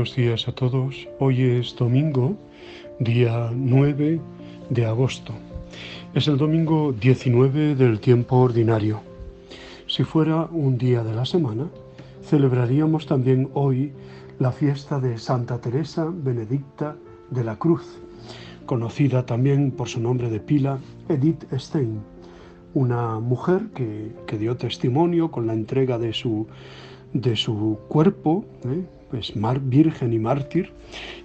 Buenos días a todos. Hoy es domingo, día 9 de agosto. Es el domingo 19 del tiempo ordinario. Si fuera un día de la semana, celebraríamos también hoy la fiesta de Santa Teresa Benedicta de la Cruz, conocida también por su nombre de pila, Edith Stein, una mujer que dio testimonio con la entrega de su cuerpo, pues virgen y mártir,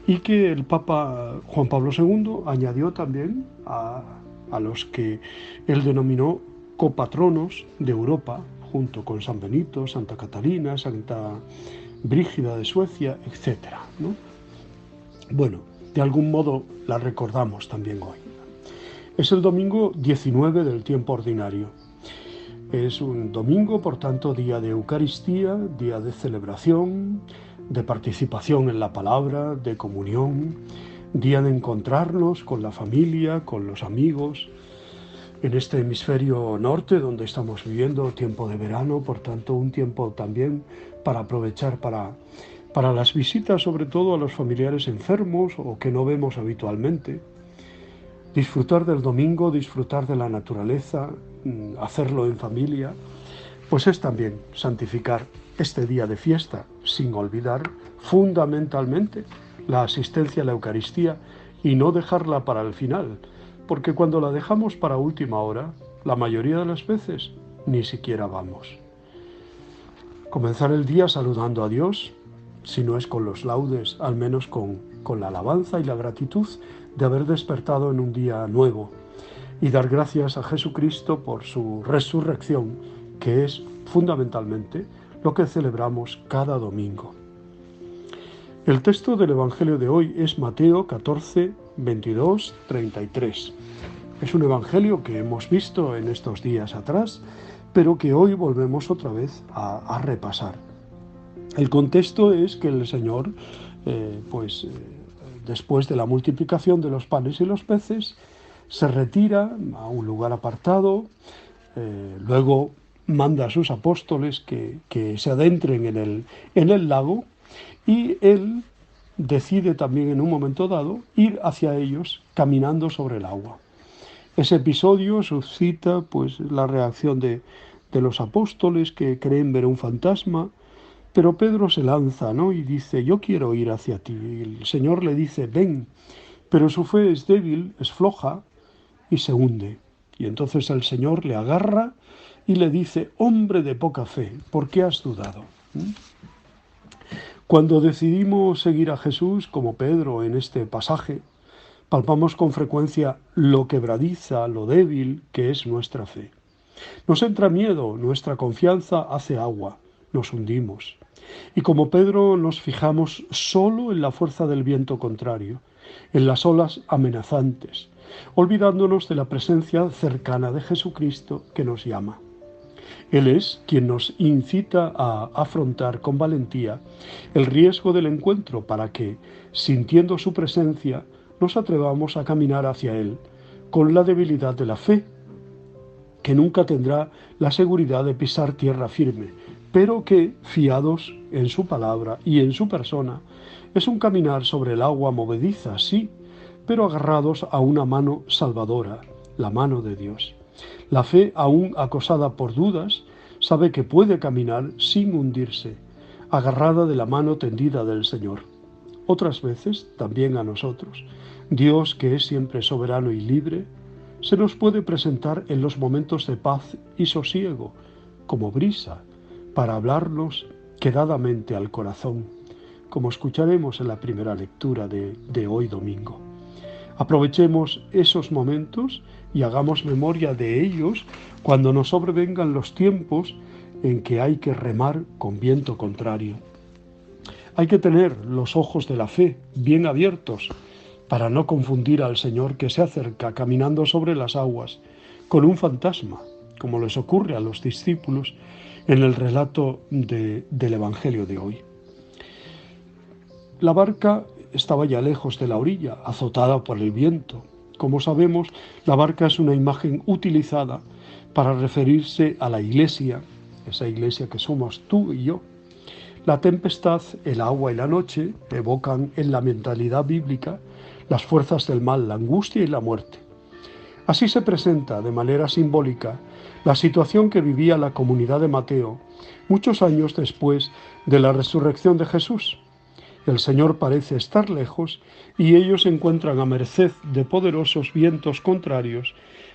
y que el Papa Juan Pablo II añadió también a los que él denominó copatronos de Europa, junto con San Benito, Santa Catalina, Santa Brígida de Suecia, etc., ¿no? Bueno, de algún modo la recordamos también hoy. Es el domingo 19 del tiempo ordinario. Es un domingo, por tanto, día de Eucaristía, día de celebración, de participación en la palabra, de comunión, día de encontrarnos con la familia, con los amigos. En este hemisferio norte, donde estamos viviendo tiempo de verano, por tanto, un tiempo también para aprovechar para las visitas, sobre todo a los familiares enfermos o que no vemos habitualmente. Disfrutar del domingo, disfrutar de la naturaleza, hacerlo en familia, pues es también santificar este día de fiesta, sin olvidar fundamentalmente la asistencia a la Eucaristía y no dejarla para el final, porque cuando la dejamos para última hora, la mayoría de las veces ni siquiera vamos. Comenzar el día saludando a Dios, si no es con los laudes, al menos con la alabanza y la gratitud de haber despertado en un día nuevo, y dar gracias a Jesucristo por su resurrección, que es fundamentalmente lo que celebramos cada domingo. El texto del Evangelio de hoy es Mateo 14, 22, 33. Es un evangelio que hemos visto en estos días atrás, pero que hoy volvemos otra vez a repasar. El contexto es que el Señor, después de la multiplicación de los panes y los peces, se retira a un lugar apartado, luego manda a sus apóstoles que se adentren en el lago, y él decide también en un momento dado ir hacia ellos caminando sobre el agua. Ese episodio suscita pues la reacción de los apóstoles, que creen ver un fantasma, pero Pedro se lanza, ¿no? Y dice: yo quiero ir hacia ti. Y el Señor le dice: ven, pero su fe es débil, es floja y se hunde. Y entonces el Señor le agarra y le dice: hombre de poca fe, ¿por qué has dudado? Cuando decidimos seguir a Jesús, como Pedro en este pasaje, palpamos con frecuencia lo quebradiza, lo débil que es nuestra fe. Nos entra miedo, nuestra confianza hace agua, nos hundimos. Y como Pedro nos fijamos solo en la fuerza del viento contrario, en las olas amenazantes, olvidándonos de la presencia cercana de Jesucristo que nos llama. Él es quien nos incita a afrontar con valentía el riesgo del encuentro para que, sintiendo su presencia, nos atrevamos a caminar hacia Él con la debilidad de la fe, que nunca tendrá la seguridad de pisar tierra firme, pero que, fiados en su palabra y en su persona, es un caminar sobre el agua movediza, sí, pero agarrados a una mano salvadora, la mano de Dios. La fe, aún acosada por dudas, sabe que puede caminar sin hundirse, agarrada de la mano tendida del Señor. Otras veces, también a nosotros, Dios, que es siempre soberano y libre, se nos puede presentar en los momentos de paz y sosiego, como brisa, para hablarnos quedadamente al corazón, como escucharemos en la primera lectura de hoy domingo. Aprovechemos esos momentos y hagamos memoria de ellos cuando nos sobrevengan los tiempos en que hay que remar con viento contrario. Hay que tener los ojos de la fe bien abiertos para no confundir al Señor que se acerca caminando sobre las aguas con un fantasma, como les ocurre a los discípulos en el relato del Evangelio de hoy. La barca estaba ya lejos de la orilla, azotada por el viento. Como sabemos, la barca es una imagen utilizada para referirse a la Iglesia, esa Iglesia que somos tú y yo. La tempestad, el agua y la noche evocan en la mentalidad bíblica las fuerzas del mal, la angustia y la muerte. Así se presenta de manera simbólica la situación que vivía la comunidad de Mateo muchos años después de la resurrección de Jesús. El Señor parece estar lejos y ellos se encuentran a merced de poderosos vientos contrarios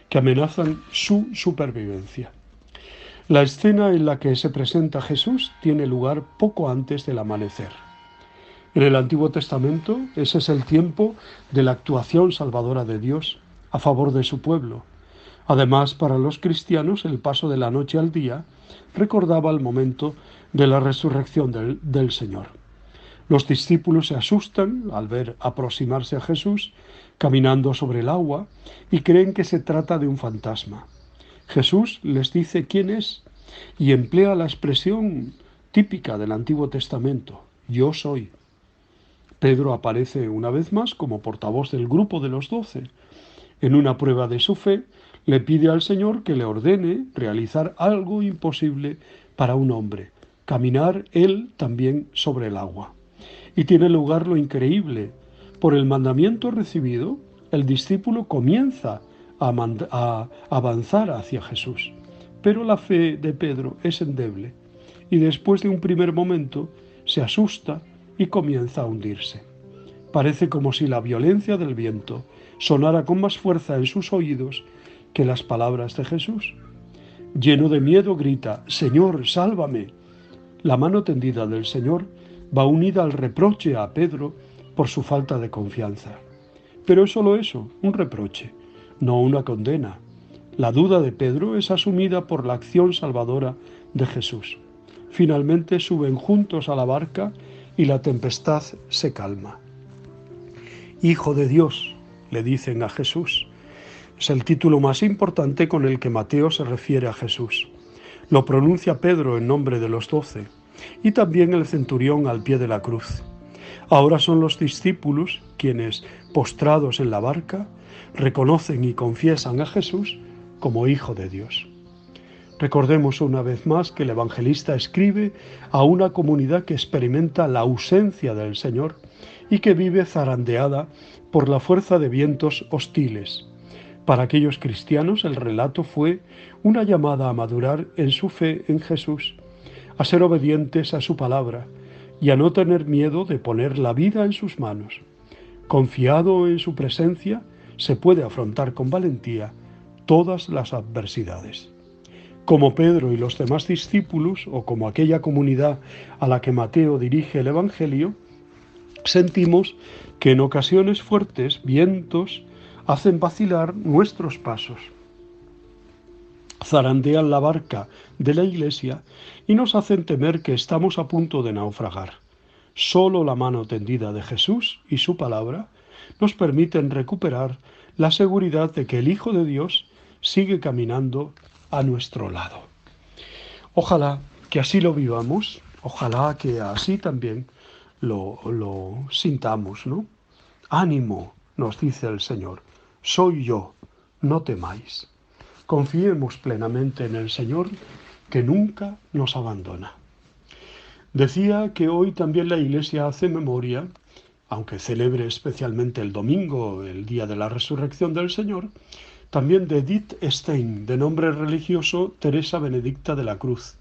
que amenazan su supervivencia. La escena en la que se presenta Jesús tiene lugar poco antes del amanecer. En el Antiguo Testamento, ese es el tiempo de la actuación salvadora de Dios a favor de su pueblo. Además, para los cristianos, el paso de la noche al día recordaba el momento de la resurrección del Señor. Los discípulos se asustan al ver aproximarse a Jesús caminando sobre el agua y creen que se trata de un fantasma. Jesús les dice quién es y emplea la expresión típica del Antiguo Testamento: yo soy. Pedro aparece una vez más como portavoz del grupo de los 12. En una prueba de su fe, le pide al Señor que le ordene realizar algo imposible para un hombre: caminar él también sobre el agua. Y tiene lugar lo increíble. Por el mandamiento recibido, el discípulo comienza a avanzar hacia Jesús. Pero la fe de Pedro es endeble y después de un primer momento se asusta y comienza a hundirse. Parece como si la violencia del viento sonara con más fuerza en sus oídos que las palabras de Jesús. Lleno de miedo grita: «Señor, sálvame». La mano tendida del Señor va unida al reproche a Pedro por su falta de confianza. Pero es solo eso, un reproche, no una condena. La duda de Pedro es asumida por la acción salvadora de Jesús. Finalmente suben juntos a la barca y la tempestad se calma. Hijo de Dios, le dicen a Jesús. Es el título más importante con el que Mateo se refiere a Jesús. Lo pronuncia Pedro en nombre de los 12 y también el centurión al pie de la cruz. Ahora son los discípulos quienes, postrados en la barca, reconocen y confiesan a Jesús como Hijo de Dios. Recordemos una vez más que el evangelista escribe a una comunidad que experimenta la ausencia del Señor y que vive zarandeada por la fuerza de vientos hostiles. Para aquellos cristianos el relato fue una llamada a madurar en su fe en Jesús, a ser obedientes a su palabra y a no tener miedo de poner la vida en sus manos. Confiado en su presencia, se puede afrontar con valentía todas las adversidades. Como Pedro y los demás discípulos, o como aquella comunidad a la que Mateo dirige el Evangelio, sentimos que en ocasiones fuertes vientos hacen vacilar nuestros pasos. Zarandean la barca de la Iglesia y nos hacen temer que estamos a punto de naufragar. Solo la mano tendida de Jesús y su palabra nos permiten recuperar la seguridad de que el Hijo de Dios sigue caminando a nuestro lado. Ojalá que así lo vivamos, ojalá que así también lo sintamos, ¿no? Ánimo, nos dice el Señor, soy yo, no temáis. Confiemos plenamente en el Señor, que nunca nos abandona. Decía que hoy también la Iglesia hace memoria, aunque celebre especialmente el domingo, el día de la resurrección del Señor, también de Edith Stein, de nombre religioso Teresa Benedicta de la Cruz.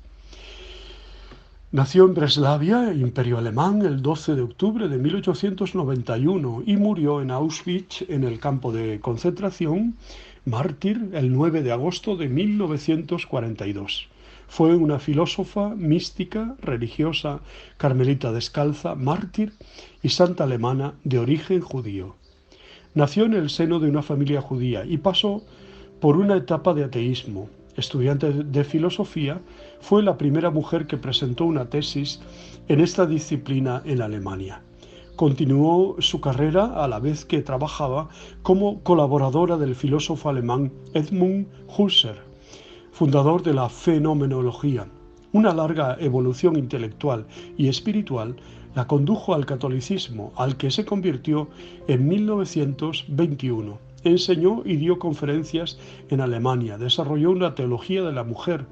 Nació en Breslavia, Imperio Alemán, el 12 de octubre de 1891 y murió en Auschwitz, en el campo de concentración, mártir, el 9 de agosto de 1942. Fue una filósofa, mística, religiosa, carmelita descalza, mártir y santa alemana de origen judío. Nació en el seno de una familia judía y pasó por una etapa de ateísmo. Estudiante de filosofía, fue la primera mujer que presentó una tesis en esta disciplina en Alemania. Continuó su carrera a la vez que trabajaba como colaboradora del filósofo alemán Edmund Husserl, fundador de la fenomenología. Una larga evolución intelectual y espiritual la condujo al catolicismo, al que se convirtió en 1921, Enseñó y dio conferencias en Alemania, desarrolló una teología de la mujer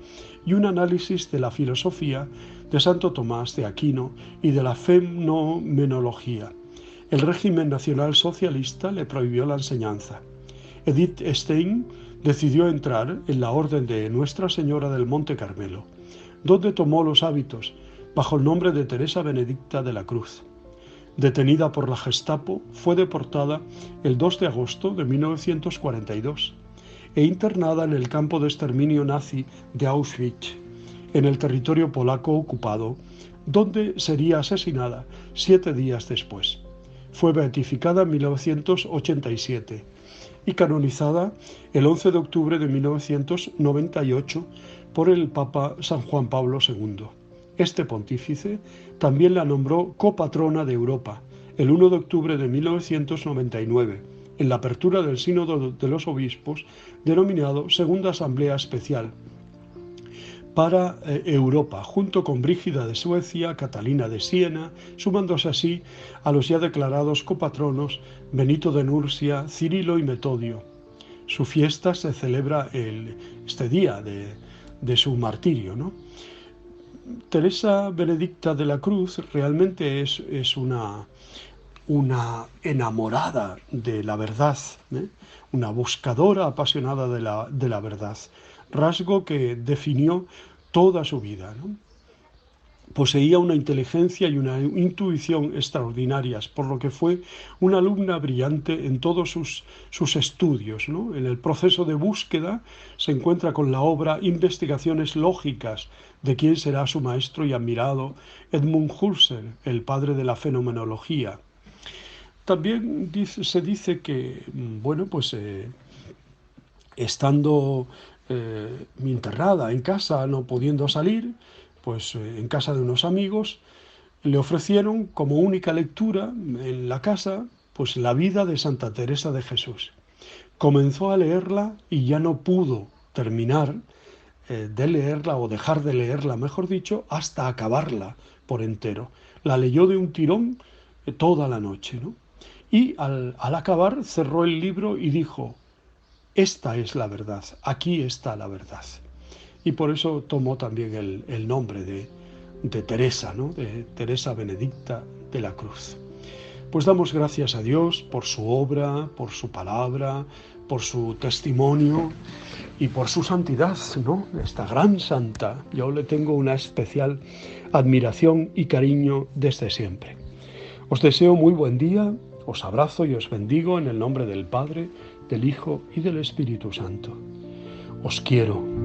y un análisis de la filosofía de Santo Tomás de Aquino y de la fenomenología. El régimen nacional socialista le prohibió la enseñanza. Edith Stein decidió entrar en la Orden de Nuestra Señora del Monte Carmelo, donde tomó los hábitos bajo el nombre de Teresa Benedicta de la Cruz. Detenida por la Gestapo, fue deportada el 2 de agosto de 1942 e internada en el campo de exterminio nazi de Auschwitz, en el territorio polaco ocupado, donde sería asesinada 7 días después. Fue beatificada en 1987 y canonizada el 11 de octubre de 1998 por el Papa San Juan Pablo II. Este pontífice también la nombró copatrona de Europa el 1 de octubre de 1999, en la apertura del Sínodo de los Obispos, denominado Segunda Asamblea Especial para Europa, junto con Brígida de Suecia, Catalina de Siena, sumándose así a los ya declarados copatronos Benito de Nursia, Cirilo y Metodio. Su fiesta se celebra este día de su martirio, ¿no? Teresa Benedicta de la Cruz realmente es una enamorada de la verdad, una buscadora apasionada de la verdad, rasgo que definió toda su vida, ¿no? Poseía una inteligencia y una intuición extraordinarias, por lo que fue una alumna brillante en todos sus estudios, ¿no? En el proceso de búsqueda se encuentra con la obra Investigaciones lógicas de quien será su maestro y admirado Edmund Husserl, el padre de la fenomenología. También se dice que, estando internada en casa, no pudiendo salir, en casa de unos amigos, le ofrecieron como única lectura en la casa, la vida de Santa Teresa de Jesús. Comenzó a leerla y ya no pudo terminar de leerla, o dejar de leerla, mejor dicho, hasta acabarla por entero. La leyó de un tirón toda la noche, ¿no? Y al acabar cerró el libro y dijo: esta es la verdad, aquí está la verdad. Y por eso tomó también el nombre de Teresa, ¿no? De Teresa Benedicta de la Cruz. Pues damos gracias a Dios por su obra, por su palabra, por su testimonio y por su santidad, ¿no? Esta gran santa. Yo le tengo una especial admiración y cariño desde siempre. Os deseo muy buen día, os abrazo y os bendigo en el nombre del Padre, del Hijo y del Espíritu Santo. Os quiero.